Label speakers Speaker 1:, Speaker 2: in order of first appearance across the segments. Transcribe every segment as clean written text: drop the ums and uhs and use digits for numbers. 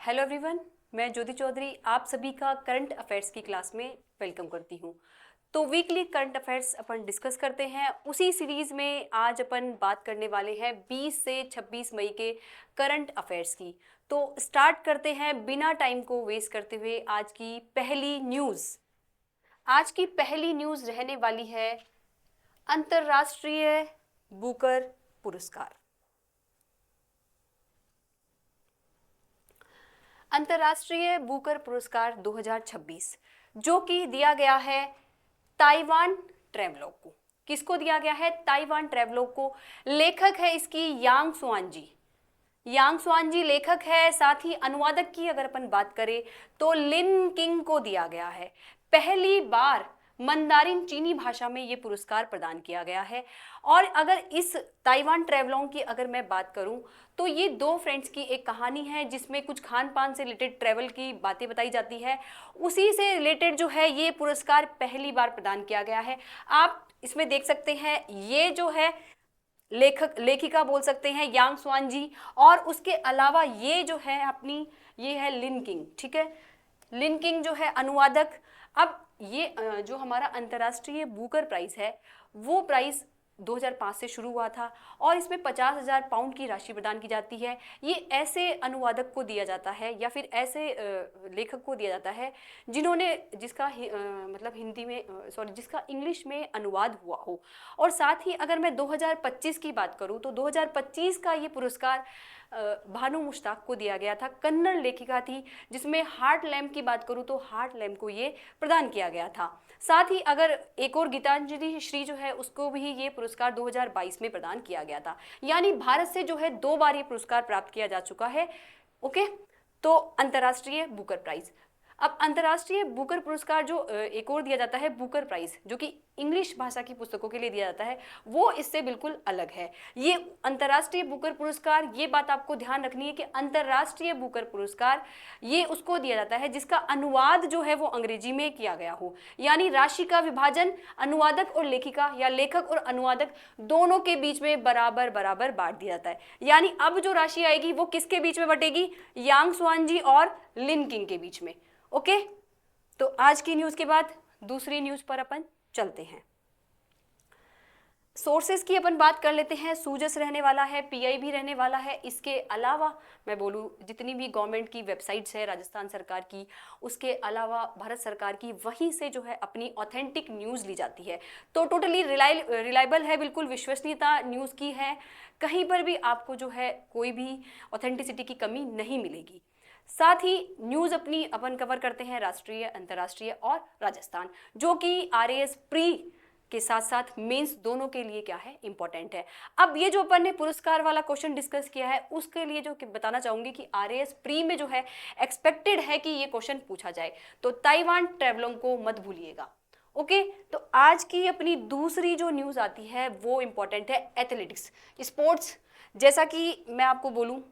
Speaker 1: Hello everyone, मैं ज्योति चौधरी आप सभी का करंट अफेयर्स की क्लास में वेलकम करती हूँ। तो वीकली करंट अफेयर्स अपन डिस्कस करते हैं। उसी सीरीज में आज अपन बात करने वाले हैं 20 से 26 मई के करंट अफेयर्स की। तो स्टार्ट करते हैं बिना टाइम को वेस्ट करते हुए आज की पहली न्यूज़। आज की पहली न्यूज़ रहने वाली है अंतर्राष्ट्रीय बुकर पुरस्कार। अंतर्राष्ट्रीय बुकर पुरस्कार 2026 जो कि दिया गया है ताइवान ट्रैवलॉग को। किसको दिया गया है? ताइवान ट्रैवलॉग को। लेखक है इसकी यांग स्वांजी। यांग स्वांजी लेखक है। साथ ही अनुवादक की अगर अपन बात करें तो लिन किंग को दिया गया है। पहली बार मंदारिन चीनी भाषा में ये पुरस्कार प्रदान किया गया है। और अगर इस ताइवान ट्रैवलॉग की अगर मैं बात करूं तो ये दो फ्रेंड्स की एक कहानी है जिसमें कुछ खान पान से रिलेटेड ट्रैवल की बातें बताई जाती है। उसी से रिलेटेड जो है ये पुरस्कार पहली बार प्रदान किया गया है। आप इसमें देख सकते हैं ये जो है लेखक लेखिका बोल सकते हैं यांग स्वांजी, और उसके अलावा ये जो है अपनी ये है लिन किंग। ठीक है, लिन किंग जो है अनुवादक। अब ये जो हमारा अंतर्राष्ट्रीय बुकर प्राइज है वो प्राइज 2005 से शुरू हुआ था और इसमें 50,000 पाउंड की राशि प्रदान की जाती है। ये ऐसे अनुवादक को दिया जाता है या फिर ऐसे लेखक को दिया जाता है जिन्होंने जिसका मतलब हिंदी में जिसका इंग्लिश में अनुवाद हुआ हो। और साथ ही अगर मैं 2025 की बात करूं तो 2025 का ये पुरस्कार भानु मुश्ताक को दिया गया था। कन्नड़ लेखिका थी। जिसमें हार्ट लैम्प की बात करूं तो हार्ट लैम्प को ये प्रदान किया गया था। साथ ही अगर एक और गीतांजलि श्री जो है उसको भी ये पुरस्कार 2022 में प्रदान किया गया था। यानी भारत से जो है 2 बार ये पुरस्कार प्राप्त किया जा चुका है। ओके, तो अंतर्राष्ट्रीय बुकर प्राइज। अब अंतर्राष्ट्रीय बुकर पुरस्कार जो एक और दिया जाता है बुकर प्राइज जो कि इंग्लिश भाषा की पुस्तकों के लिए दिया जाता है वो इससे बिल्कुल अलग है। ये अंतर्राष्ट्रीय बुकर पुरस्कार, ये बात आपको ध्यान रखनी है कि अंतर्राष्ट्रीय बुकर पुरस्कार ये उसको दिया जाता है जिसका अनुवाद जो है वो अंग्रेजी में किया गया हो। यानी राशि का विभाजन अनुवादक और लेखिका या लेखक और अनुवादक दोनों के बीच में बराबर बराबर बांट दिया जाता है। यानी अब जो राशि आएगी वो किसके बीच में बटेगी? यांग स्वांजी और लिन किंग के बीच में। ओके, तो आज की न्यूज़ के बाद दूसरी न्यूज़ पर अपन चलते हैं। सोर्सेज की अपन बात कर लेते हैं। सूजस रहने वाला है, पीआई भी रहने वाला है। इसके अलावा मैं बोलूँ जितनी भी गवर्नमेंट की वेबसाइट्स है राजस्थान सरकार की, उसके अलावा भारत सरकार की, वहीं से जो है अपनी ऑथेंटिक न्यूज़ ली जाती है। तो टोटली रिलायबल है, बिल्कुल विश्वसनीयता न्यूज़ की है। कहीं पर भी आपको जो है कोई भी ऑथेंटिसिटी की कमी नहीं मिलेगी। साथ ही न्यूज़ अपनी अपन कवर करते हैं राष्ट्रीय, अंतर्राष्ट्रीय और राजस्थान, जो कि आरएएस प्री के साथ साथ मेंस दोनों के लिए क्या है, इंपॉर्टेंट है। अब ये जो अपन ने पुरस्कार वाला क्वेश्चन डिस्कस किया है उसके लिए जो बताना चाहूंगी कि आरएएस प्री में जो है एक्सपेक्टेड है कि ये क्वेश्चन पूछा जाए, तो ताइवान ट्रैवलॉग को मत भूलिएगा। ओके, तो आज की अपनी दूसरी जो न्यूज़ आती है वो इंपॉर्टेंट है एथलेटिक्स, स्पोर्ट्स। जैसा कि मैं आपको बोलूँ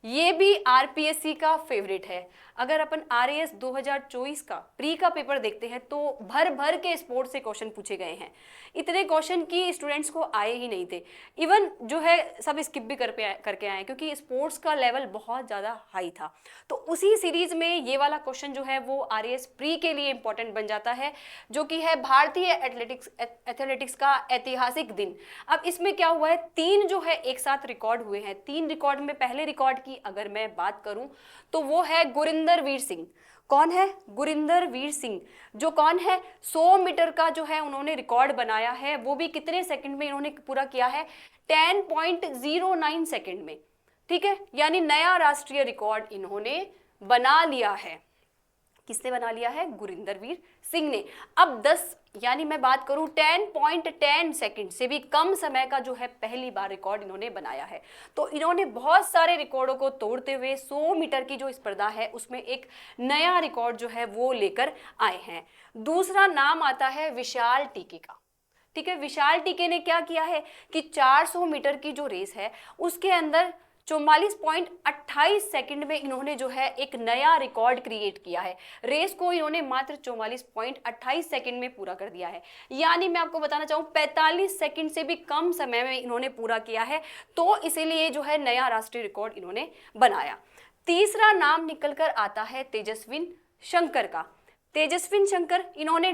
Speaker 1: ये भी आरपीएससी का फेवरेट है। अगर अपन आरएएस 2024 का प्री का पेपर देखते हैं तो भर भर के स्पोर्ट्स से क्वेश्चन पूछे गए हैं। इतने क्वेश्चन की स्टूडेंट्स को आए ही नहीं थे। इवन जो है सब स्किप भी करके आए क्योंकि स्पोर्ट्स का लेवल बहुत ज़्यादा हाई था। तो उसी सीरीज में ये वाला क्वेश्चन जो है वो आरएएस प्री के लिए इंपॉर्टेंट बन जाता है, जो कि है भारतीय एथलेटिक्स का ऐतिहासिक दिन। अब इसमें क्या हुआ है, 3 जो है एक साथ रिकॉर्ड हुए हैं। 3 रिकॉर्ड में पहले रिकॉर्ड की अगर मैं बात करूं तो वो है गुरिंदर वीर सिंह। कौन है? गुरिंदर वीर सिंह, जो कौन है 100 मीटर का जो है उन्होंने रिकॉर्ड बनाया है। वो भी कितने सेकंड में इन्होंने पूरा किया है? 10.09 सेकंड में। ठीक है, यानी नया राष्ट्रीय रिकॉर्ड इन्होंने बना लिया है। किसने बना लिया है? गुरिंदर वीर सिंह ने। अब 10 यानी मैं बात करूं 10.10 सेकंड से भी कम समय का जो है पहली बार रिकॉर्ड इन्होंने बनाया है। तो इन्होंने बहुत सारे रिकॉर्डों को तोड़ते हुए 100 मीटर की जो स्पर्धा है उसमें एक नया रिकॉर्ड जो है वो लेकर आए हैं। दूसरा नाम आता है विशाल टीके का। ठीक है, विशाल टीके ने क्या किया है कि 400 मीटर की जो रेस है उसके अंदर 44.28 सेकंड में इन्होंने जो है एक नया रिकॉर्ड क्रिएट किया है। रेस को इन्होंने मात्र 44.28 सेकंड में पूरा कर दिया है। यानी मैं आपको बताना चाहूँ 45 सेकंड से भी कम समय में इन्होंने पूरा किया है। तो इसीलिए जो है नया राष्ट्रीय रिकॉर्ड इन्होंने बनाया। तीसरा नाम निकलकर आता है तेजस्विन शंकर का। तेजस्विन शंकर, इन्होंने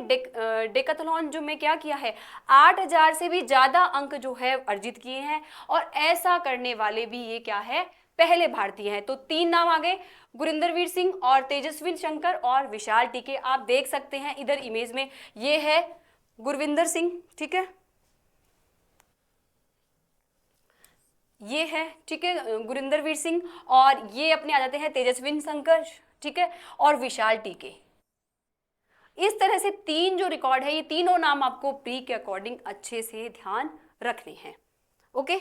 Speaker 1: डेकाथलॉन जो में क्या किया है, 8000 से भी ज्यादा अंक जो है अर्जित किए हैं, और ऐसा करने वाले भी ये क्या है, पहले भारतीय हैं। तो 3 नाम आ गए, गुरिंदरवीर सिंह और तेजस्विन शंकर और विशाल टीके। आप देख सकते हैं इधर इमेज में, ये है गुरविंदर सिंह, ठीक है, ये है, ठीक है, गुरिंदरवीर सिंह, और ये अपने आ जाते हैं तेजस्विन शंकर, ठीक है, और विशाल टीके। इस तरह से 3 जो रिकॉर्ड है, ये तीनों नाम आपको प्री के अकॉर्डिंग अच्छे से ध्यान रखने हैं। ओके,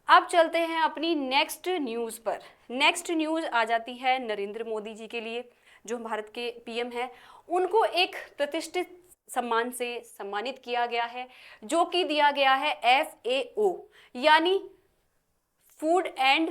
Speaker 1: अब चलते हैं अपनी नेक्स्ट न्यूज पर। नेक्स्ट न्यूज आ जाती है नरेंद्र मोदी जी के लिए, जो भारत के पीएम हैं। उनको एक प्रतिष्ठित सम्मान से सम्मानित किया गया है, जो कि दिया गया है FAO, यानी फूड एंड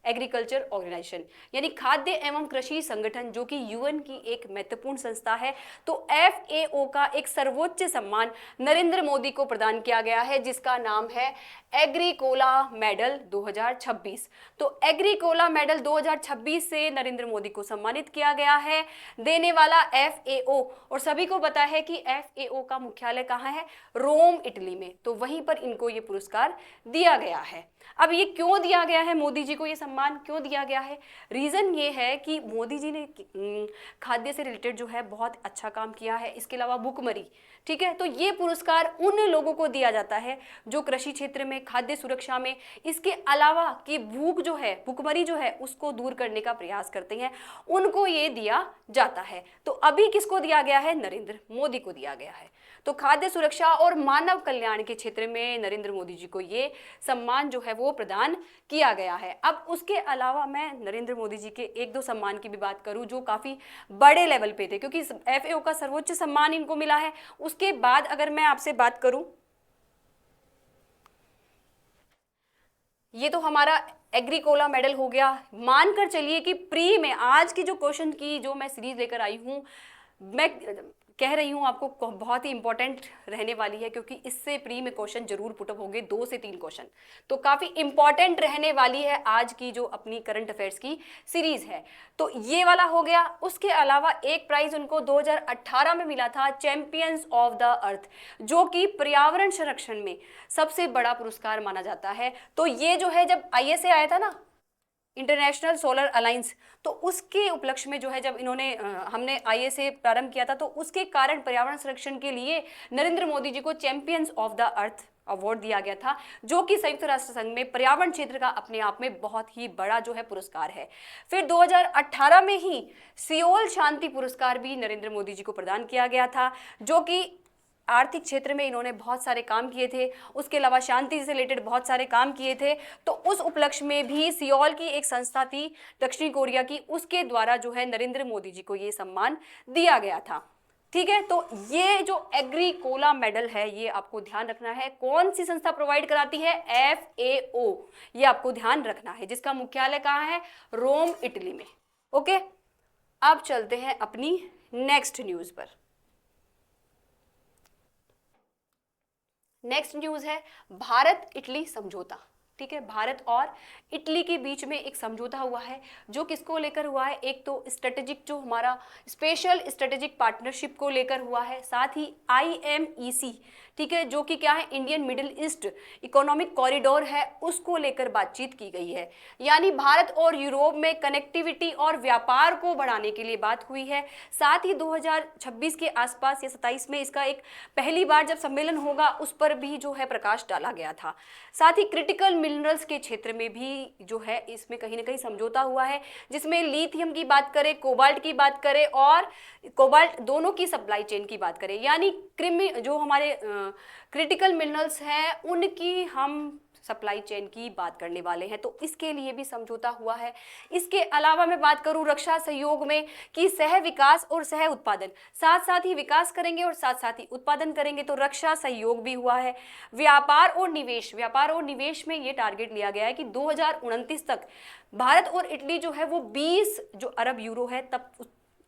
Speaker 1: एग्रीकल्चर ऑर्गेनाइजेशन, यानी खाद्य एवं कृषि संगठन, जो कि UN की एक महत्वपूर्ण संस्था है। तो FAO का एक सर्वोच्च सम्मान नरेंद्र मोदी को प्रदान किया गया है, जिसका नाम है एग्रीकोला मेडल 2026। तो एग्रीकोला मेडल 2026 से नरेंद्र मोदी को सम्मानित किया गया है, देने वाला FAO। और सभी को पता है कि FAO का मुख्यालय कहाँ है, रोम, इटली में। तो वहीं पर इनको ये पुरस्कार दिया गया है। अब ये क्यों दिया गया है, मोदी जी को ये सम्मान क्यों दिया गया है? रीजन ये है कि मोदी जी ने खाद्य से रिलेटेड जो है बहुत अच्छा काम किया है। इसके अलावा भुखमरी, ठीक है, तो ये पुरस्कार उन लोगों को दिया जाता है जो कृषि क्षेत्र में, खाद्य सुरक्षा में, इसके अलावा कि भूख जो है, भुखमरी जो है, उसको दूर करने का प्रयास करते हैं, उनको ये दिया जाता है। तो अभी किसको दिया गया है? नरेंद्र मोदी को दिया गया है। तो खाद्य सुरक्षा और मानव कल्याण के क्षेत्र में नरेंद्र मोदी जी को ये सम्मान जो है वो प्रदान किया गया है। अब उसके अलावा मैं नरेंद्र मोदी जी के 1-2 सम्मान की भी बात करूं, जो काफी बड़े लेवल पे थे, क्योंकि FAO का सर्वोच्च सम्मान इनको मिला है। उसके बाद अगर मैं आपसे बात करूं, ये तो हमारा एग्रीकोला मेडल हो गया। मानकर चलिए कि प्री में आज की जो क्वेश्चन की जो मैं सीरीज लेकर आई हूं, मैं कह रही हूं आपको बहुत ही इंपॉर्टेंट रहने वाली है, क्योंकि इससे प्री में क्वेश्चन जरूर पुटअप होंगे, 2 से 3 क्वेश्चन। तो काफी इंपॉर्टेंट रहने वाली है आज की जो अपनी करंट अफेयर्स की सीरीज है। तो ये वाला हो गया। उसके अलावा एक प्राइज उनको 2018 में मिला था, चैंपियंस ऑफ द अर्थ, जो कि पर्यावरण संरक्षण में सबसे बड़ा पुरस्कार माना जाता है। तो ये जो है, जब ISA आया था ना, इंटरनेशनल सोलर अलायंस, तो उसके उपलक्ष्य में जो है, जब इन्होंने हमने ISA प्रारंभ किया था, तो उसके कारण पर्यावरण संरक्षण के लिए नरेंद्र मोदी जी को champions of the earth award दिया गया था, जो कि संयुक्त राष्ट्र संघ में पर्यावरण क्षेत्र का अपने आप में बहुत ही बड़ा जो है पुरस्कार है। फिर 2018 में ही सियोल शांति पुरस्कार भी नरेंद्र मोदी जी को प्रदान किया गया था, जो कि आर्थिक क्षेत्र में इन्होंने बहुत सारे काम किए थे, उसके अलावा शांति से रिलेटेड बहुत सारे काम किए थे। तो उस उपलक्ष्य में भी सियोल की एक संस्था थी दक्षिण कोरिया की, उसके द्वारा जो है नरेंद्र मोदी जी को ये सम्मान दिया गया था। ठीक है, तो ये जो एग्रीकोला मेडल है, ये आपको ध्यान रखना है। कौन सी संस्था प्रोवाइड कराती है? FAO, ये आपको ध्यान रखना है, जिसका मुख्यालय कहाँ है? रोम, इटली में। ओके, अब चलते हैं अपनी नेक्स्ट न्यूज पर। नेक्स्ट न्यूज है भारत इटली समझौता। ठीक है, भारत और इटली के बीच में एक समझौता हुआ है, जो किसको लेकर हुआ है? एक तो स्ट्रेटेजिक, जो हमारा स्पेशल स्ट्रेटेजिक पार्टनरशिप को लेकर हुआ है, साथ ही IMEC, ठीक है, जो कि क्या है? Indian middle east economic corridor है, उसको लेकर बातचीत की गई है। यानी भारत और यूरोप में कनेक्टिविटी और व्यापार को बढ़ाने के लिए बात हुई है। साथ ही 2026 के आसपास या 27 में इसका एक पहली बार जब सम्मेलन होगा, उस पर भी जो है प्रकाश डाला गया था। साथ ही क्रिटिकल मिनरल्स के क्षेत्र में भी जो है इसमें कहीं ना कहीं समझौता हुआ है, जिसमें लिथियम की बात करें, कोबाल्ट की बात करें और कोबाल्ट दोनों की सप्लाई चेन की बात करें, यानी जो हमारे क्रिटिकल मिनरल्स हैं उनकी हम सप्लाई चेन की बात करने वाले हैं। तो इसके लिए भी समझौता हुआ है। इसके अलावा मैं बात करूं रक्षा सहयोग में कि सह विकास और सह उत्पादन, साथ साथ ही विकास करेंगे और साथ साथ ही उत्पादन करेंगे, तो रक्षा सहयोग भी हुआ है। व्यापार और निवेश में ये टारगेट लिया गया है कि 2029 तक भारत और इटली जो है वो 20 जो अरब यूरो है तब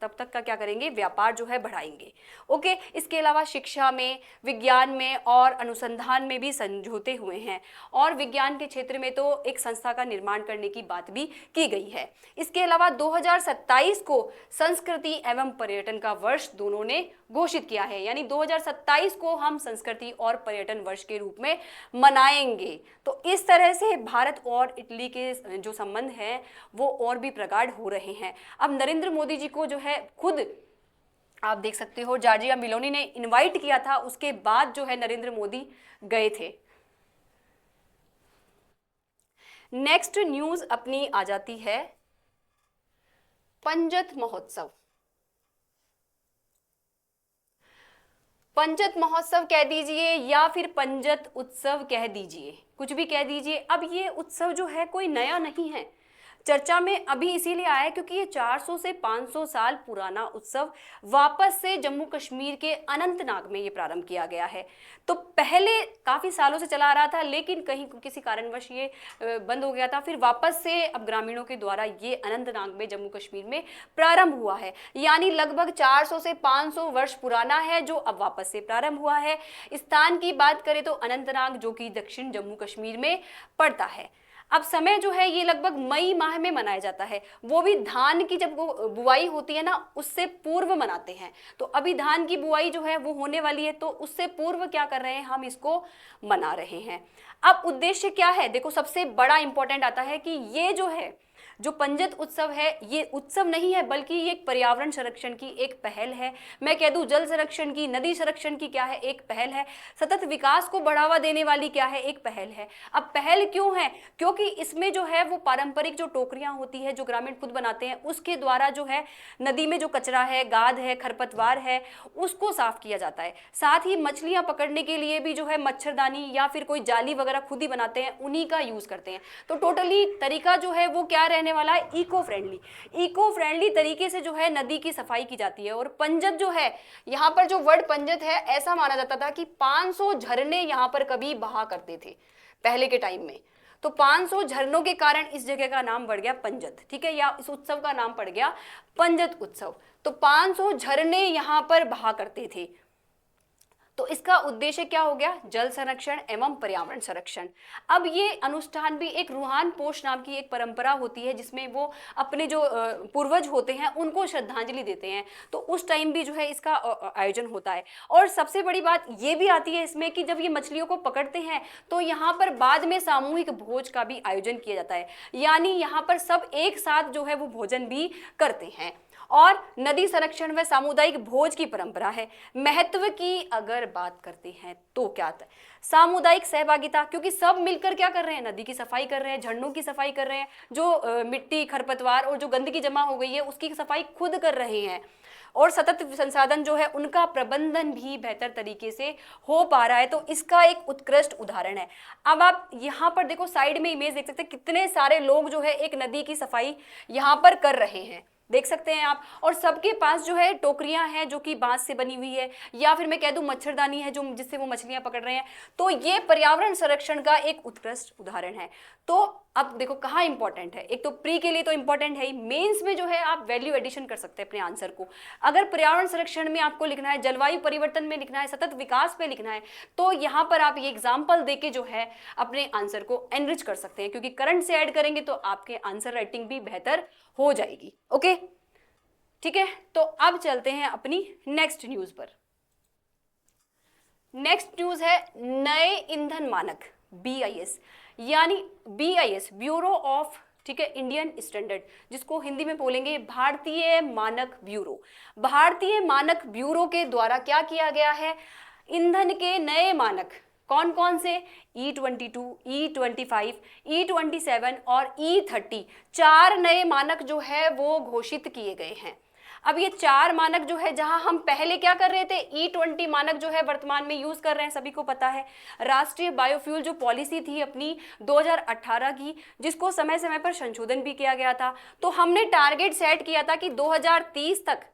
Speaker 1: तब तक का क्या करेंगे, व्यापार जो है बढ़ाएंगे। ओके, इसके अलावा शिक्षा में, विज्ञान में और अनुसंधान में भी समझौते हुए हैं और विज्ञान के क्षेत्र में तो एक संस्था का निर्माण करने की बात भी की गई है। इसके अलावा 2027 को संस्कृति एवं पर्यटन का वर्ष दोनों ने घोषित किया है, यानी 2027 को हम संस्कृति और पर्यटन वर्ष के रूप में मनाएंगे। तो इस तरह से भारत और इटली के जो संबंध हैं वो और भी प्रगाढ़ हो रहे हैं। अब नरेंद्र मोदी जी को जो है खुद आप देख सकते हो जॉर्जिया मेलोनी ने इनवाइट किया था, उसके बाद जो है नरेंद्र मोदी गए थे। नेक्स्ट न्यूज अपनी आ जाती है पंजत महोत्सव। पंजत महोत्सव कह दीजिए या फिर पंजत उत्सव कह दीजिए, कुछ भी कह दीजिए। अब ये उत्सव जो है कोई नया नहीं है, चर्चा में अभी इसीलिए आया है क्योंकि ये 400 से 500 साल पुराना उत्सव वापस से जम्मू कश्मीर के अनंतनाग में ये प्रारंभ किया गया है। तो पहले काफ़ी सालों से चला आ रहा था, लेकिन कहीं किसी कारणवश ये बंद हो गया था, फिर वापस से अब ग्रामीणों के द्वारा ये अनंतनाग में जम्मू कश्मीर में प्रारंभ हुआ है, यानी लगभग 400 से 500 वर्ष पुराना है जो अब वापस से प्रारंभ हुआ है। स्थान की बात करें तो अनंतनाग जो कि दक्षिण जम्मू कश्मीर में पड़ता है। अब समय जो है ये लगभग मई माह में मनाया जाता है, वो भी धान की जब बुआई होती है ना उससे पूर्व मनाते हैं। तो अभी धान की बुआई जो है वो होने वाली है, तो उससे पूर्व क्या कर रहे हैं, हम इसको मना रहे हैं। अब उद्देश्य क्या है, देखो सबसे बड़ा इंपॉर्टेंट आता है कि ये जो है जो पंजत उत्सव है ये उत्सव नहीं है बल्कि ये एक पर्यावरण संरक्षण की एक पहल है। मैं कह दूं जल संरक्षण की, नदी संरक्षण की क्या है, एक पहल है। सतत विकास को बढ़ावा देने वाली क्या है, एक पहल है। अब पहल क्यों है, क्योंकि इसमें जो है वो पारंपरिक जो टोकरियां होती है जो ग्रामीण खुद बनाते हैं उसके द्वारा जो है नदी में जो कचरा है, गाद है, खरपतवार है, उसको साफ किया जाता है। साथ ही मछलियां पकड़ने के लिए भी जो है मच्छरदानी या फिर कोई जाली वगैरह खुद ही बनाते हैं, उन्हीं का यूज करते हैं। तो टोटली तरीका जो है वो क्या रहने वाला है, इको फ्रेंडली तरीके से जो है नदी की सफाई की जाती है। और पंजत जो है, यहाँ पर जो वर्ड पंजत है, ऐसा माना जाता था कि 500 झरने यहाँ पर कभी बहा करते थे पहले के टाइम में। तो 500 झरनों के कारण इस जगह का नाम पड़ गया पंजत, ठीक है, या इस उत्सव का नाम पड़ गया पंजत उत्सव। तो 500 झरने यहाँ पर बहा करते थे। तो इसका उद्देश्य क्या हो गया, जल संरक्षण एवं पर्यावरण संरक्षण। अब ये अनुष्ठान भी एक रूहान पोष नाम की एक परंपरा होती है जिसमें वो अपने जो पूर्वज होते हैं उनको श्रद्धांजलि देते हैं। तो उस टाइम भी जो है इसका आयोजन होता है। और सबसे बड़ी बात ये भी आती है इसमें कि जब ये मछलियों को पकड़ते हैं तो यहाँ पर बाद में सामूहिक भोज का भी आयोजन किया जाता है, यानी यहाँ पर सब एक साथ जो है वो भोजन भी करते हैं। और नदी संरक्षण व सामुदायिक भोज की परंपरा है। महत्व की अगर बात करते हैं तो क्या आता है, सामुदायिक सहभागिता, क्योंकि सब मिलकर क्या कर रहे हैं, नदी की सफाई कर रहे हैं, झरनों की सफाई कर रहे हैं, जो मिट्टी खरपतवार और जो गंदगी जमा हो गई है उसकी सफाई खुद कर रहे हैं। और सतत संसाधन जो है उनका प्रबंधन भी बेहतर तरीके से हो पा रहा है। तो इसका एक उत्कृष्ट उदाहरण है। अब आप यहाँ पर देखो साइड में इमेज देख सकते हैं, कितने सारे लोग जो है एक नदी की सफाई यहाँ पर कर रहे हैं, देख सकते हैं आप। और सबके पास जो है टोकरियां हैं जो कि बांस से बनी हुई है, या फिर मैं कह दूं मच्छरदानी है जो जिससे वो मछलियां पकड़ रहे हैं। तो ये पर्यावरण संरक्षण का एक उत्कृष्ट उदाहरण है। तो अब देखो कहाँ इंपॉर्टेंट है, एक तो प्री के लिए तो इंपॉर्टेंट है ही, मेंस में जो है आप वैल्यू एडिशन कर सकते हैं अपने आंसर को। अगर पर्यावरण संरक्षण में आपको लिखना है, जलवायु परिवर्तन में लिखना है, सतत विकास पे लिखना है, तो यहाँ पर आप ये एग्जाम्पल देके जो है अपने आंसर को एनरिच कर सकते हैं, क्योंकि करंट से ऐड करेंगे तो आपके आंसर राइटिंग भी बेहतर हो जाएगी। ओके, ठीक है। तो अब चलते हैं अपनी नेक्स्ट न्यूज पर। नेक्स्ट न्यूज है नए ईंधन मानक BIS, यानी BIS ब्यूरो ऑफ, ठीक है, इंडियन स्टैंडर्ड, जिसको हिंदी में बोलेंगे भारतीय मानक ब्यूरो। भारतीय मानक ब्यूरो के द्वारा क्या किया गया है, ईंधन के नए मानक कौन कौन से, E22, E25, E27 और E30, 4 नए मानक जो है वो घोषित किए गए हैं। अब ये 4 मानक जो है, जहां हम पहले क्या कर रहे थे, E20 मानक जो है वर्तमान में यूज कर रहे हैं, सभी को पता है, राष्ट्रीय बायोफ्यूल जो पॉलिसी थी अपनी 2018 की, जिसको समय समय पर संशोधन भी किया गया था। तो हमने टारगेट सेट किया था कि 2030 तक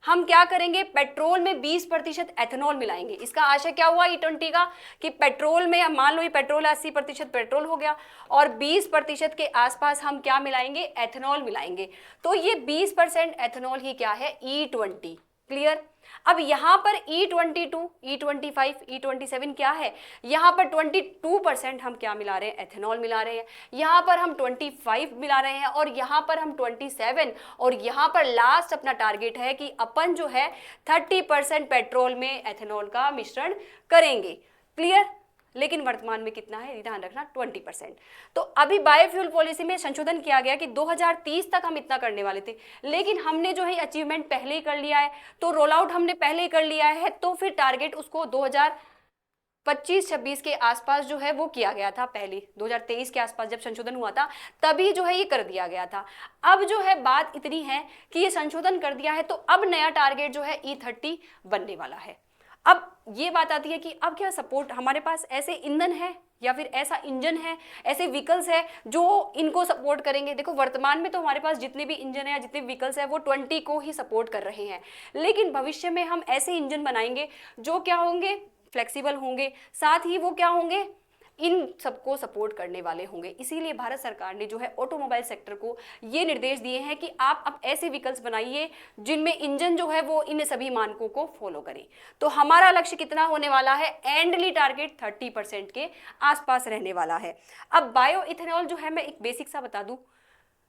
Speaker 1: हम क्या करेंगे, पेट्रोल में 20% एथेनॉल मिलाएंगे। इसका आशय क्या हुआ E20 का, कि पेट्रोल में, मान लो ये पेट्रोल 80% पेट्रोल हो गया और 20% के आसपास हम क्या मिलाएंगे, एथेनॉल मिलाएंगे। तो ये 20% एथेनॉल ही क्या है, E20। क्लियर। अब यहाँ पर E22, E25, E27 क्या है, यहाँ पर 22% हम क्या मिला रहे हैं, एथेनॉल मिला रहे हैं। यहाँ पर हम 25 मिला रहे हैं और यहाँ पर हम 27, और यहाँ पर लास्ट अपना टारगेट है कि अपन जो है 30% पेट्रोल में एथेनॉल का मिश्रण करेंगे। क्लियर। लेकिन वर्तमान में कितना है, ध्यान रखना, 20%। तो अभी बायोफ्यूल पॉलिसी में संशोधन किया गया कि 2030 तक हम इतना करने वाले थे, लेकिन हमने जो है अचीवमेंट पहले ही कर लिया है, तो रोल आउट हमने पहले ही कर लिया है, तो फिर टारगेट उसको 2025-26 के आसपास जो है वो किया गया था। पहले 2023 के आसपास जब संशोधन हुआ था तभी जो है ये कर दिया गया था। अब जो है बात इतनी है कि ये संशोधन कर दिया है, तो अब नया टारगेट जो है E30 बनने वाला है। अब ये बात आती है कि अब क्या सपोर्ट, हमारे पास ऐसे ईंधन है या फिर ऐसा इंजन है, ऐसे व्हीकल्स है जो इनको सपोर्ट करेंगे। देखो वर्तमान में तो हमारे पास जितने भी इंजन है या जितने व्हीकल्स है वो 20 को ही सपोर्ट कर रहे हैं, लेकिन भविष्य में हम ऐसे इंजन बनाएंगे जो क्या होंगे, फ्लेक्सिबल होंगे, साथ ही वो क्या होंगे, इन सबको सपोर्ट करने वाले होंगे। इसीलिए भारत सरकार ने जो है ऑटोमोबाइल सेक्टर को ये निर्देश दिए हैं कि आप अब ऐसे व्हीकल्स बनाइए जिनमें इंजन जो है वो इन सभी मानकों को फॉलो करे। तो हमारा लक्ष्य कितना होने वाला है, एंडली टारगेट 30% के आसपास रहने वाला है। अब बायो इथेनॉल जो है, मैं एक बेसिक सा बता दूं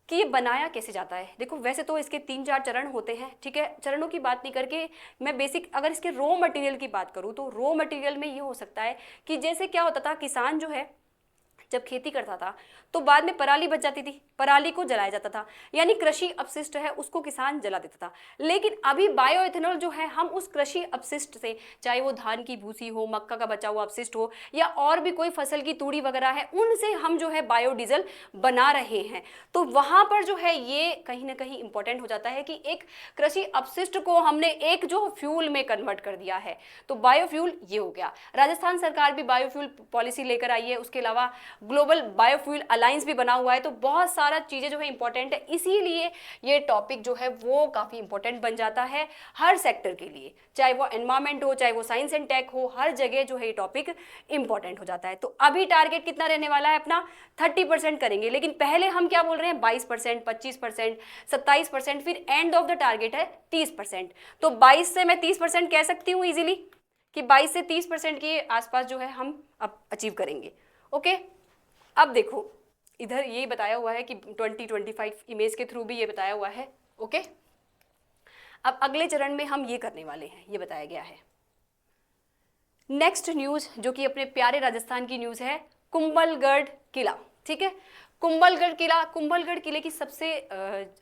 Speaker 1: कि ये बनाया कैसे जाता है। देखो वैसे तो इसके 3-4 चरण होते हैं, ठीक है, चरणों की बात नहीं करके मैं बेसिक अगर इसके रॉ मटेरियल की बात करूँ तो रॉ मटेरियल में ये हो सकता है कि जैसे क्या होता था, किसान जो है जब खेती करता था तो बाद में पराली बच जाती थी, पराली को जलाया जाता था, यानी कृषि अपशिष्ट है उसको किसान जला देता था। लेकिन अभी बायो इथेनॉल जो है, हम उस कृषि अपशिष्ट से, चाहे वो धान की भूसी हो, मक्का का बचा हुआ अपशिष्ट हो, या और भी कोई फसल की तूड़ी वगैरह है, उनसे हम जो है बायोडीजल बना रहे हैं। तो वहां पर जो है ये कहीं ना कहीं इंपॉर्टेंट हो जाता है कि एक कृषि अपशिष्ट को हमने एक जो फ्यूल में कन्वर्ट कर दिया है, तो बायोफ्यूल ये हो गया। राजस्थान सरकार भी बायोफ्यूल पॉलिसी लेकर आई है, उसके अलावा ग्लोबल बायोफ्यूल अलायंस भी बना हुआ है। तो बहुत सारा चीजें जो है इंपॉर्टेंट है, इसीलिए ये टॉपिक जो है वो काफी इंपॉर्टेंट बन जाता है हर सेक्टर के लिए, चाहे वो एनवायरमेंट हो, चाहे वो साइंस एंड टेक हो, हर जगह जो है ये टॉपिक इंपॉर्टेंट हो जाता है। तो अभी टारगेट कितना रहने वाला है अपना, 30% करेंगे, लेकिन पहले हम क्या बोल रहे हैं, 22%, 25%, 27%, फिर एंड ऑफ द टारगेट है 30%। तो 22 से मैं 30% कह सकती हूँ इजीली कि 22 से 30% के आसपास जो है हम अब अचीव करेंगे। ओके। अब देखो इधर ये बताया हुआ है कि 2025 इमेज के थ्रू भी ये बताया हुआ है। ओके। अब अगले चरण में हम ये करने वाले हैं, ये बताया गया है। नेक्स्ट न्यूज जो कि अपने प्यारे राजस्थान की न्यूज है, कुंभलगढ़ किला। ठीक है, कुंभलगढ़ किला, कुंभलगढ़ किले की सबसे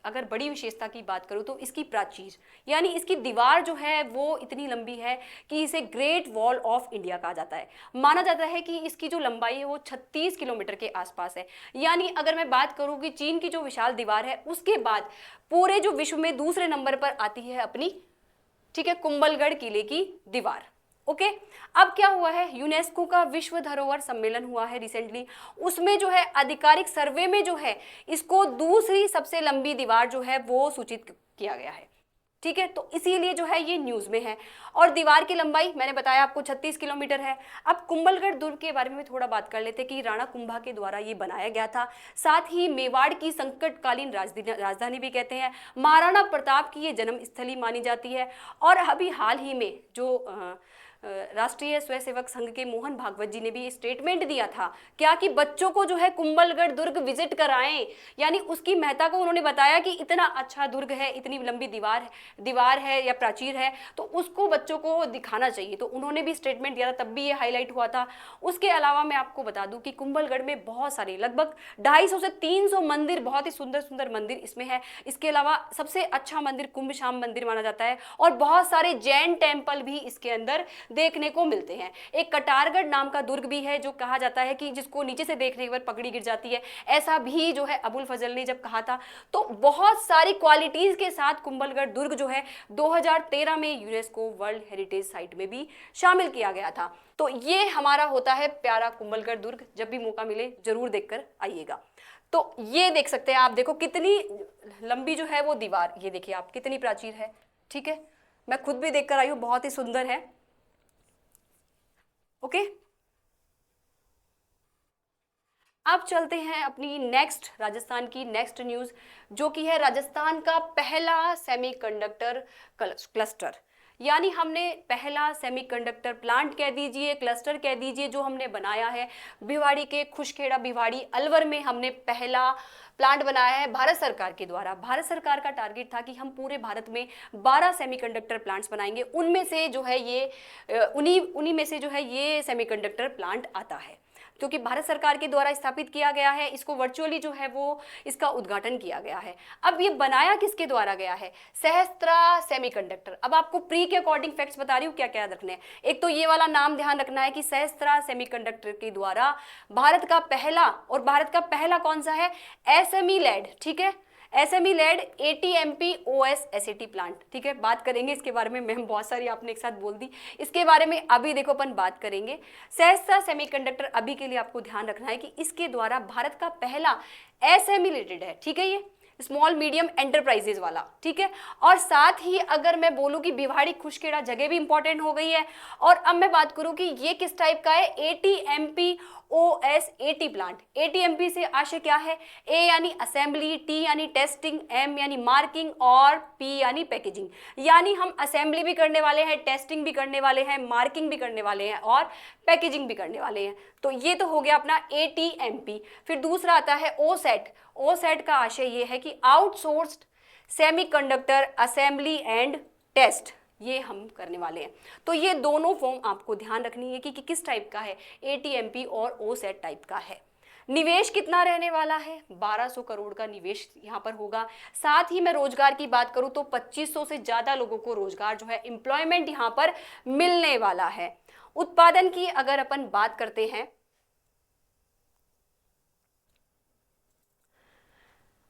Speaker 1: अगर बड़ी विशेषता की बात करूं तो इसकी प्राचीर, यानी इसकी दीवार जो है वो इतनी लंबी है कि इसे ग्रेट वॉल ऑफ इंडिया कहा जाता है। माना जाता है कि इसकी जो लंबाई है वो 36 किलोमीटर के आसपास है। यानी अगर मैं बात करूं कि चीन की जो विशाल दीवार है उसके बाद पूरे जो विश्व में दूसरे नंबर पर आती है अपनी, ठीक है, कुंभलगढ़ किले की दीवार। ओके। अब क्या हुआ है, यूनेस्को का विश्व धरोहर सम्मेलन हुआ है रिसेंटली, उसमें जो है आधिकारिक सर्वे में जो है इसको दूसरी सबसे लंबी दीवार जो है वो सूचित किया गया है। ठीक है, तो इसीलिए जो है ये न्यूज में है। और दीवार की लंबाई मैंने बताया आपको 36 किलोमीटर है। अब कुंभलगढ़ दुर्ग के बारे में थोड़ा बात कर लेते कि राणा कुंभा के द्वारा ये बनाया गया था, साथ ही मेवाड़ की संकटकालीन राजधानी भी कहते हैं, महाराणा प्रताप की ये जन्मस्थली मानी जाती है। और अभी हाल ही में जो राष्ट्रीय स्वयंसेवक संघ के मोहन भागवत जी ने भी स्टेटमेंट दिया था क्या, कि बच्चों को जो है कुंभलगढ़ दुर्ग विजिट कराएं, यानी उसकी महत्ता को उन्होंने बताया कि इतना अच्छा दुर्ग है, इतनी लंबी दीवार है या प्राचीर है, तो उसको बच्चों को दिखाना चाहिए। तो उन्होंने भी स्टेटमेंट दिया था, तब भी ये हाईलाइट हुआ था। उसके अलावा मैं आपको बता दूं कि कुंभलगढ़ में बहुत सारे, लगभग 250 से 300 मंदिर, बहुत ही सुंदर सुंदर मंदिर इसमें है। इसके अलावा सबसे अच्छा मंदिर कुंभ शाम मंदिर माना जाता है, और बहुत सारे जैन टेम्पल भी इसके अंदर देखने को मिलते हैं। एक कटारगढ़ नाम का दुर्ग भी है जो कहा जाता है कि जिसको नीचे से देखने पर पगड़ी गिर जाती है, ऐसा भी जो है अबुल फजल ने जब कहा था। तो बहुत सारी क्वालिटीज के साथ कुंभलगढ़ दुर्ग जो है 2013 में यूनेस्को वर्ल्ड हेरिटेज साइट में भी शामिल किया गया था। तो ये हमारा होता है प्यारा कुंभलगढ़ दुर्ग, जब भी मौका मिले जरूर देखकर आइएगा। तो ये देख सकते हैं आप, देखो कितनी लंबी जो है वो दीवार, ये देखिए आप कितनी प्राचीर है। ठीक है, मैं खुद भी देखकर आई हूँ, बहुत ही सुंदर है। ओके, अब चलते हैं अपनी नेक्स्ट, राजस्थान की नेक्स्ट न्यूज, जो कि है राजस्थान का पहला सेमीकंडक्टर क्लस्टर। यानी हमने पहला सेमीकंडक्टर प्लांट कह दीजिए, क्लस्टर कह दीजिए, जो हमने बनाया है भिवाड़ी के खुशखेड़ा, भिवाड़ी अलवर में हमने पहला प्लांट बनाया है भारत सरकार के द्वारा। भारत सरकार का टारगेट था कि हम पूरे भारत में 12 सेमीकंडक्टर प्लांट्स बनाएंगे, उनमें से जो है ये उन्हीं में से जो है ये सेमीकंडक्टर प्लांट आता है, क्योंकि भारत सरकार के द्वारा स्थापित किया गया है। इसको वर्चुअली जो है वो इसका उद्घाटन किया गया है। अब ये बनाया किसके द्वारा गया है? सहस्त्रा सेमीकंडक्टर। अब आपको प्री के अकॉर्डिंग फैक्ट्स बता रही हूँ क्या क्या रखने हैं। एक तो ये वाला नाम ध्यान रखना है कि सहस्त्रा सेमीकंडक्टर के द्वारा भारत का पहला, और भारत का पहला कौन सा है? एसएमई लेड, ठीक है, SME led ATMP OSAT plant, ठीक है, बात करेंगे इसके बारे में। मैम बहुत सारी आपने एक साथ बोल दी, इसके बारे में अभी देखो अपन बात करेंगे। सहस्त्रा सेमीकंडक्टर, अभी के लिए आपको ध्यान रखना है कि इसके द्वारा भारत का पहला एसएमई लिमिटेड है, ठीक है, ये स्मॉल मीडियम एंटरप्राइजेज वाला, ठीक है। और साथ ही अगर मैं बोलूं कि भिवाड़ी खुशखेड़ा जगह भी इंपॉर्टेंट हो गई है। और अब मैं बात करूं कि ये किस टाइप का है? ATMP OS80 plant. एटीएमपी से आशय क्या है? ए यानी असेंबली, टी यानी टेस्टिंग, एम यानी मार्किंग और पी यानी पैकेजिंग। यानी हम असेंबली भी करने वाले हैं, टेस्टिंग भी करने वाले हैं, मार्किंग भी करने वाले हैं और पैकेजिंग भी करने वाले हैं। तो ये तो हो गया अपना एटीएमपी। फिर दूसरा आता है ओसेट। ओसेट का आशय ये है कि outsourced semiconductor assembly and test, ये हम करने वाले हैं। तो ये दोनों फॉर्म आपको ध्यान रखनी है कि किस टाइप का है, एटीएमपी और ओसेट टाइप का है। निवेश कितना रहने वाला है? 1200 करोड़ का निवेश यहाँ पर होगा। साथ ही मैं रोजगार की बात करूँ तो 2500 से ज़्यादा लोगों को रोजगार जो है, एम्प्लॉयमेंट यहाँ पर मिलने वाला है। उत्पादन की अगर अपन बात करते हैं,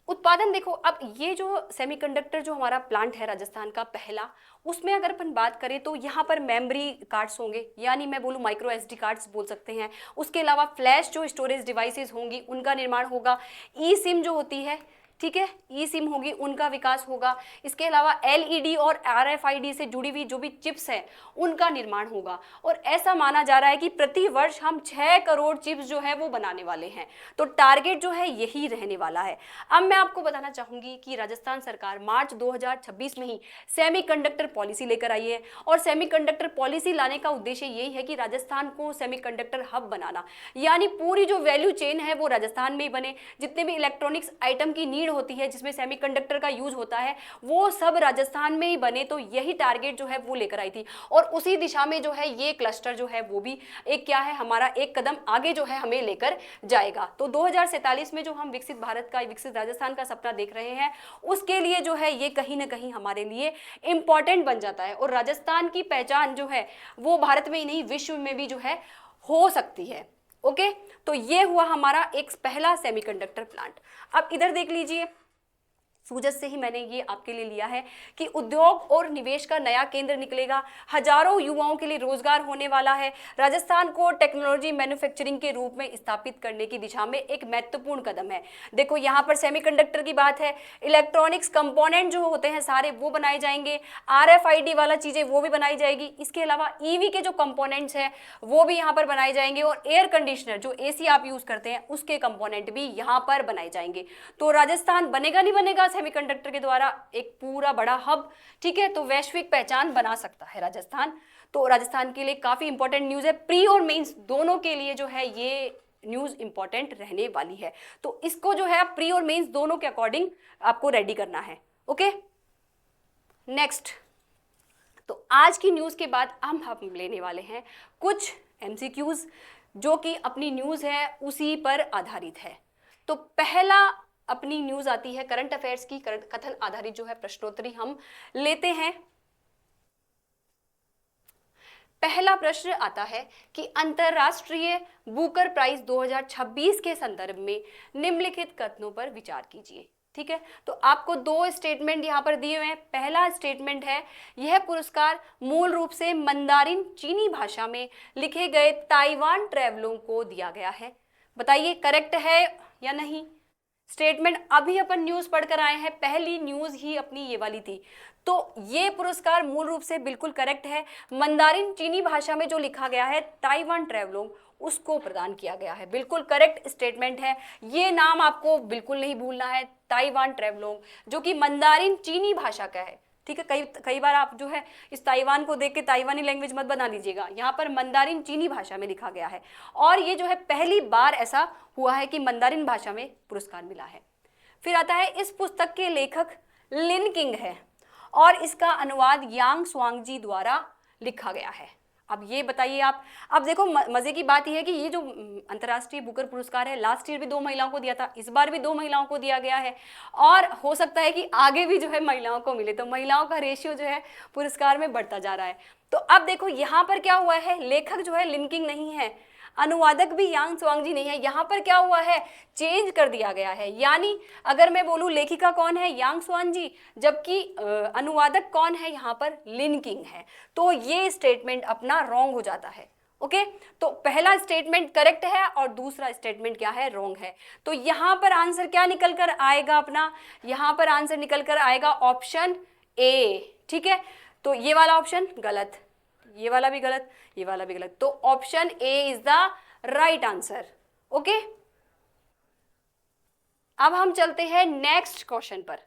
Speaker 1: उत्पादन देखो, अब ये जो सेमीकंडक्टर जो हमारा प्लांट है राजस्थान का पहला, उसमें अगर अपन बात करें तो यहाँ पर मेमोरी कार्ड्स होंगे, यानी मैं बोलूँ माइक्रो एसडी कार्ड्स बोल सकते हैं। उसके अलावा फ्लैश जो स्टोरेज डिवाइसेस होंगी उनका निर्माण होगा। ई सिम जो होती है, ठीक है, ई सिम होगी, उनका विकास होगा। इसके अलावा एलईडी और आरएफआईडी से जुड़ी हुई जो भी चिप्स हैं उनका निर्माण होगा। और ऐसा माना जा रहा है कि प्रति वर्ष हम 6 करोड़ चिप्स जो है वो बनाने वाले हैं। तो टारगेट जो है यही रहने वाला है। अब मैं आपको बताना चाहूंगी कि राजस्थान सरकार मार्च 2026 में ही सेमीकंडक्टर पॉलिसी लेकर आई है। और सेमीकंडक्टर पॉलिसी लाने का उद्देश्य यही है कि राजस्थान को सेमीकंडक्टर हब बनाना, यानी पूरी जो वैल्यू चेन है वो राजस्थान में ही बने। जितने भी इलेक्ट्रॉनिक्स आइटम की नीड होती है जिसमें सेमीकंडक्टर का यूज होता है, वो सब राजस्थान में ही बने। तो यही टारगेट जो है वो लेकर आई थी। और उसी दिशा में जो है ये क्लस्टर जो है वो भी एक क्या है, हमारा एक कदम आगे जो है हमें लेकर जाएगा। तो 2047 में जो हम विकसित भारत का, विकसित राजस्थान का सपना देख रहे हैं, उसके लिए जो है ये कहीं ना कहीं हमारे लिए इंपॉर्टेंट बन जाता है। और राजस्थान की पहचान जो है वो भारत में ही नहीं विश्व में भी जो है हो सकती है। ओके, तो ये हुआ हमारा एक पहला सेमीकंडक्टर प्लांट। अब इधर देख लीजिए, सूजस से ही मैंने ये आपके लिए लिया है कि उद्योग और निवेश का नया केंद्र निकलेगा। हजारों युवाओं के लिए रोजगार होने वाला है। राजस्थान को टेक्नोलॉजी मैन्युफैक्चरिंग के रूप में स्थापित करने की दिशा में एक महत्वपूर्ण कदम है। देखो यहाँ पर सेमीकंडक्टर की बात है, इलेक्ट्रॉनिक्स कंपोनेंट जो होते हैं सारे वो बनाए जाएंगे, आरएफआईडी वाला चीजें वो भी बनाई जाएगी। इसके अलावा ईवी के जो कंपोनेंट्स हैं वो भी यहाँ पर बनाए जाएंगे। और एयर कंडीशनर जो एसी आप यूज करते हैं उसके कंपोनेंट भी यहाँ पर बनाए जाएंगे। तो राजस्थान बनेगा नहीं बनेगा सेमीकंडक्टर के द्वारा एक पूरा बड़ा हब, ठीक है। तो वैश्विक पहचान बना सकता है राजस्थान। तो राजस्थान के लिए काफी इंपॉर्टेंट न्यूज है। प्री और मेंस दोनों के लिए जो है ये न्यूज इंपॉर्टेंट रहने वाली है। तो इसको जो है प्री और मेंस दोनों के अकॉर्डिंग आपको रेडी करना है। ओके, नेक्स्ट, तो आज की न्यूज के बाद हम लेने वाले हैं कुछ एमसीक्यूज जो कि अपनी न्यूज है उसी पर आधारित है। तो पहला अपनी न्यूज आती है करंट अफेयर्स की, कथन आधारित जो है प्रश्नोत्तरी हम लेते हैं। पहला प्रश्न आता है कि अंतरराष्ट्रीय बुकर प्राइज 2026 के संदर्भ में निम्नलिखित कथनों पर विचार कीजिए। ठीक है, तो आपको दो स्टेटमेंट यहाँ पर दिए हुए हैं। पहला स्टेटमेंट है, यह पुरस्कार मूल रूप से मंदारिन चीनी भाषा में लिखे गए ताइवान ट्रैवलों को दिया गया है। बताइए करेक्ट है या नहीं। स्टेटमेंट अभी अपन न्यूज पढ़कर आए हैं, पहली न्यूज ही अपनी ये वाली थी। तो ये पुरस्कार मूल रूप से बिल्कुल करेक्ट है। मंदारिन चीनी भाषा में जो लिखा गया है ताइवान ट्रैवलोग, उसको प्रदान किया गया है। बिल्कुल करेक्ट स्टेटमेंट है। ये नाम आपको बिल्कुल नहीं भूलना है, ताइवान ट्रैवलोग, जो कि मंदारिन चीनी भाषा का है। ठीक है, कई कई बार आप जो है इस ताइवान को देख के ताइवानी लैंग्वेज मत बना लीजिएगा, यहाँ पर मंदारिन चीनी भाषा में लिखा गया है। और ये जो है पहली बार ऐसा हुआ है कि मंदारिन भाषा में पुरस्कार मिला है। फिर आता है, इस पुस्तक के लेखक लिन किंग है और इसका अनुवाद यांग स्वांगजी द्वारा लिखा गया है। अब ये बताइए आप, अब देखो मजे की बात यह है कि ये जो अंतर्राष्ट्रीय बुकर पुरस्कार है, लास्ट ईयर भी 2 महिलाओं को दिया था, इस बार भी 2 महिलाओं को दिया गया है और हो सकता है कि आगे भी जो है महिलाओं को मिले। तो महिलाओं का रेशियो जो है पुरस्कार में बढ़ता जा रहा है। तो अब देखो यहाँ पर क्या हुआ है, लेखक जो है लिन किंग नहीं है, अनुवादक भी यांग स्वांगजी नहीं है, यहाँ पर क्या हुआ है, चेंज कर दिया गया है। यानी अगर मैं बोलूँ लेखिका कौन है, यांग स्वांगजी, जबकि अनुवादक कौन है, यहाँ पर लिन किंग है। तो ये स्टेटमेंट अपना रॉन्ग हो जाता है। ओके, तो पहला स्टेटमेंट करेक्ट है और दूसरा स्टेटमेंट क्या है, रॉन्ग है। तो यहाँ पर आंसर क्या निकल कर आएगा अपना, यहाँ पर आंसर निकल कर आएगा ऑप्शन ए। ठीक है, तो ये वाला ऑप्शन गलत, ये वाला भी गलत, ये वाला भी गलत, तो option A is the right answer. Okay, अब हम चलते हैं नेक्स्ट क्वेश्चन पर।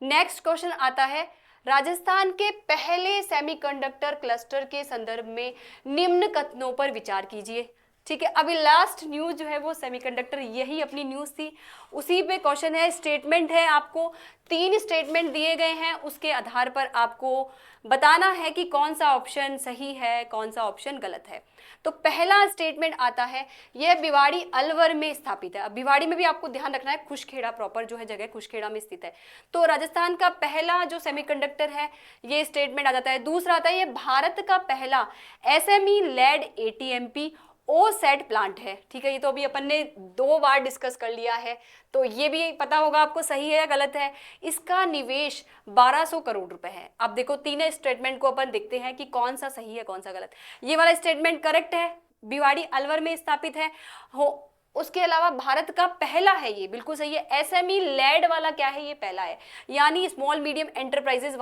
Speaker 1: नेक्स्ट क्वेश्चन आता है, राजस्थान के पहले सेमीकंडक्टर क्लस्टर के संदर्भ में निम्न कथनों पर विचार कीजिए। ठीक है, अभी लास्ट न्यूज जो है वो सेमीकंडक्टर, यही अपनी न्यूज थी, उसी पे क्वेश्चन है। स्टेटमेंट है, आपको 3 स्टेटमेंट दिए गए हैं, उसके आधार पर आपको बताना है कि कौन सा ऑप्शन सही है, कौन सा ऑप्शन गलत है। तो पहला स्टेटमेंट आता है, यह भिवाड़ी अलवर में स्थापित है। अब भिवाड़ी में भी आपको ध्यान रखना है, खुशखेड़ा प्रॉपर जो है जगह खुशखेड़ा में स्थित है। तो राजस्थान का पहला जो सेमीकंडक्टर है, ये स्टेटमेंट आ जाता है। दूसरा आता है, ये भारत का पहला एसएमई लेड एटीएमपी ओ सेट प्लांट है। ठीक है, ये तो अभी अपन ने 2 बार डिस्कस कर लिया है, तो ये भी पता होगा आपको सही है या गलत है। इसका निवेश 1200 करोड़ रुपए है। अब देखो तीनों स्टेटमेंट को अपन देखते हैं कि कौन सा सही है कौन सा गलत। ये वाला स्टेटमेंट करेक्ट है, भिवाड़ी अलवर में स्थापित है हो। उसके अलावा भारत का पहला है, ये बिल्कुल सही है। एसएमई लेड वाला क्या है, ये पहला है, यानी स्मॉल मीडियम एंटरप्राइजेस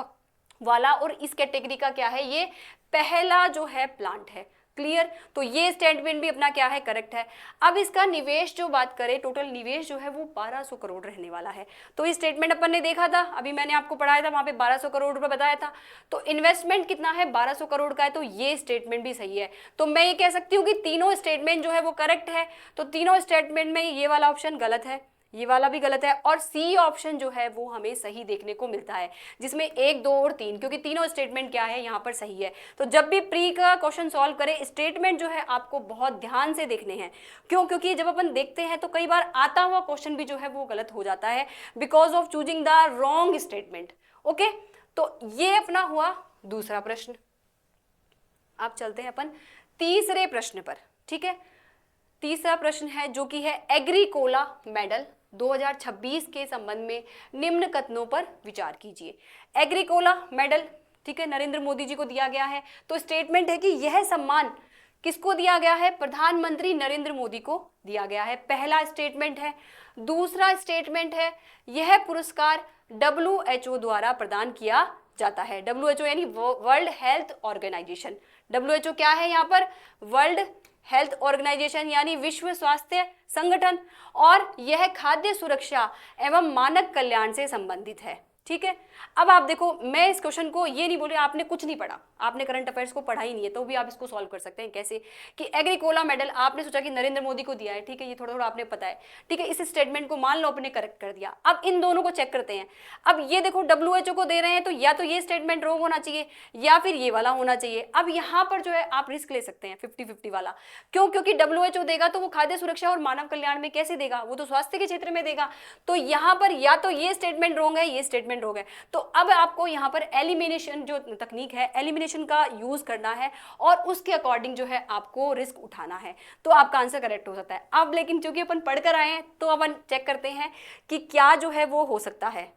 Speaker 1: वाला, और इस कैटेगरी का क्या है, ये पहला जो है प्लांट है। क्लियर, तो ये स्टेटमेंट भी अपना क्या है, करेक्ट है। अब इसका निवेश जो बात करें, टोटल निवेश जो है वो 1200 करोड़ रहने वाला है। तो ये स्टेटमेंट अपन ने देखा था, अभी मैंने आपको पढ़ाया था, वहां पे 1200 करोड़ रुपए बताया था। तो इन्वेस्टमेंट कितना है, 1200 करोड़ का है, तो ये स्टेटमेंट भी सही है। तो मैं ये कह सकती हूँ कि तीनों स्टेटमेंट जो है वो करेक्ट है। तो तीनों स्टेटमेंट में ये वाला ऑप्शन गलत है, ये वाला भी गलत है, और सी ऑप्शन जो है वो हमें सही देखने को मिलता है, जिसमें 1, 2 और 3, क्योंकि तीनों स्टेटमेंट क्या है यहाँ पर सही है। तो जब भी प्री का क्वेश्चन सॉल्व करें, स्टेटमेंट जो है आपको बहुत ध्यान से देखने हैं। क्यों, क्योंकि जब अपन देखते हैं तो कई बार आता हुआ क्वेश्चन भी जो है वो गलत हो जाता है, because of choosing the wrong statement. Okay, तो ये अपना हुआ दूसरा प्रश्न। अब चलते हैं अपन तीसरे प्रश्न पर। ठीक है, तीसरा प्रश्न है जो कि है, एग्रीकोला मेडल 2026 के संबंध में निम्न कथनों पर विचार कीजिए। एग्रीकोला मेडल, ठीक है, नरेंद्र मोदी जी को दिया गया है। तो स्टेटमेंट है कि यह सम्मान किसको दिया गया है, प्रधानमंत्री नरेंद्र मोदी को दिया गया है, पहला स्टेटमेंट है। दूसरा स्टेटमेंट है, यह पुरस्कार WHO द्वारा प्रदान किया जाता है। WHO यानी वर्ल्ड हेल्थ ऑर्गेनाइजेशन। WHO क्या है यहाँ पर, वर्ल्ड हेल्थ ऑर्गेनाइजेशन यानी विश्व स्वास्थ्य संगठन, और यह खाद्य सुरक्षा एवं मानक कल्याण से संबंधित है। ठीक है, अब आप देखो, मैं इस क्वेश्चन को ये नहीं बोल रही, आपने कुछ नहीं पढ़ा, आपने करंट अफेयर्स को पढ़ा ही नहीं है, तो भी आप इसको सॉल्व कर सकते हैं। कैसे कि एग्रीकोला मेडल आपने सोचा कि नरेंद्र मोदी को दिया है, ठीक है, ये थोड़ा थोड़ा आपने पता है, ठीक है, इस स्टेटमेंट को मान लो आपने करेक्ट कर दिया। अब इन दोनों को चेक करते हैं। अब ये देखो WHO को दे रहे हैं, तो या तो ये स्टेटमेंट रॉन्ग होना चाहिए या फिर ये वाला होना चाहिए। अब यहाँ पर जो है आप रिस्क ले सकते हैं 50-50 वाला। क्यों, क्योंकि WHO देगा तो वो खाद्य सुरक्षा और मानव कल्याण में कैसे देगा, वो तो स्वास्थ्य के क्षेत्र में देगा। तो यहाँ पर या तो ये स्टेटमेंट रॉन्ग है, ये स्टेटमेंट रॉन्ग है। तो अब आपको यहाँ पर एलिमिनेशन जो तकनीक है, एलिमिनेशन का यूज करना है और उसके अकॉर्डिंग जो है आपको रिस्क उठाना है, तो आपका आंसर करेक्ट हो सकता है। अब लेकिन चूंकि अपन पढ़कर आए हैं तो अपन चेक करते हैं कि क्या जो है वो हो सकता है।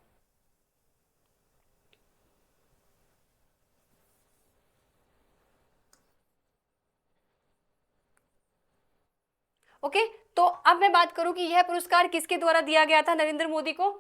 Speaker 1: ओके, तो अब मैं बात करूं कि यह पुरस्कार किसके द्वारा दिया गया था नरेंद्र मोदी को?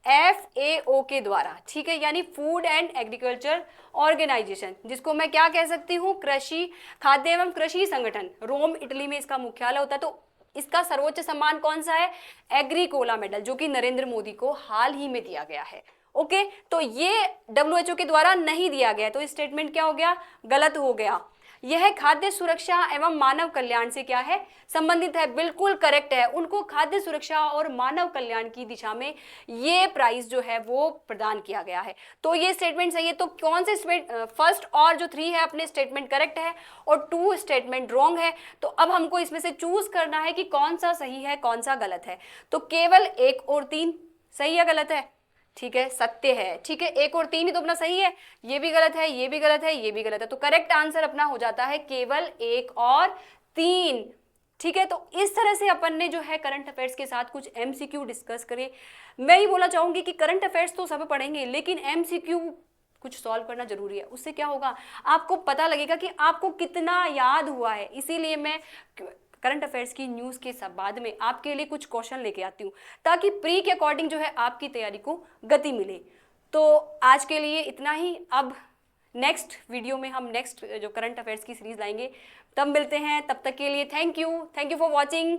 Speaker 1: FAO के द्वारा, ठीक है, यानी फूड एंड एग्रीकल्चर ऑर्गेनाइजेशन, जिसको मैं क्या कह सकती हूँ, कृषि खाद्य एवं कृषि संगठन। रोम इटली में इसका मुख्यालय होता है। तो इसका सर्वोच्च सम्मान कौन सा है? एग्रीकोला मेडल, जो कि नरेंद्र मोदी को हाल ही में दिया गया है। ओके, तो ये WHO के द्वारा नहीं दिया गया, तो स्टेटमेंट क्या हो गया? गलत हो गया। यह खाद्य सुरक्षा एवं मानव कल्याण से क्या है? संबंधित है, बिल्कुल करेक्ट है। उनको खाद्य सुरक्षा और मानव कल्याण की दिशा में ये प्राइज जो है वो प्रदान किया गया है। तो ये स्टेटमेंट सही है। तो कौन से फर्स्ट और जो 3 है अपने स्टेटमेंट करेक्ट है और 2 स्टेटमेंट रॉन्ग है। तो अब हमको इसमें से चूज करना है कि कौन सा सही है, कौन सा गलत है। तो केवल 1 और 3 सही या गलत है? ठीक है, सत्य है। ठीक है, 1 और 3 ही तो अपना सही है, ये भी गलत है, ये भी गलत है, ये भी गलत है। तो करेक्ट आंसर अपना हो जाता है केवल 1 और 3। ठीक है, तो इस तरह से अपन ने जो है करंट अफेयर्स के साथ कुछ MCQ डिस्कस करे। मैं ही बोला चाहूंगी कि करंट अफेयर्स तो सब पढ़ेंगे, लेकिन MCQ कुछ सॉल्व करना जरूरी है। उससे क्या होगा, आपको पता लगेगा कि आपको कितना याद हुआ है। इसीलिए मैं करंट अफेयर्स की न्यूज़ के सब बाद में आपके लिए कुछ क्वेश्चन लेके आती हूँ, ताकि प्री के अकॉर्डिंग जो है आपकी तैयारी को गति मिले। तो आज के लिए इतना ही। अब नेक्स्ट वीडियो में हम नेक्स्ट जो करंट अफेयर्स की सीरीज लाएंगे, तब मिलते हैं। तब तक के लिए थैंक यू फॉर वॉचिंग।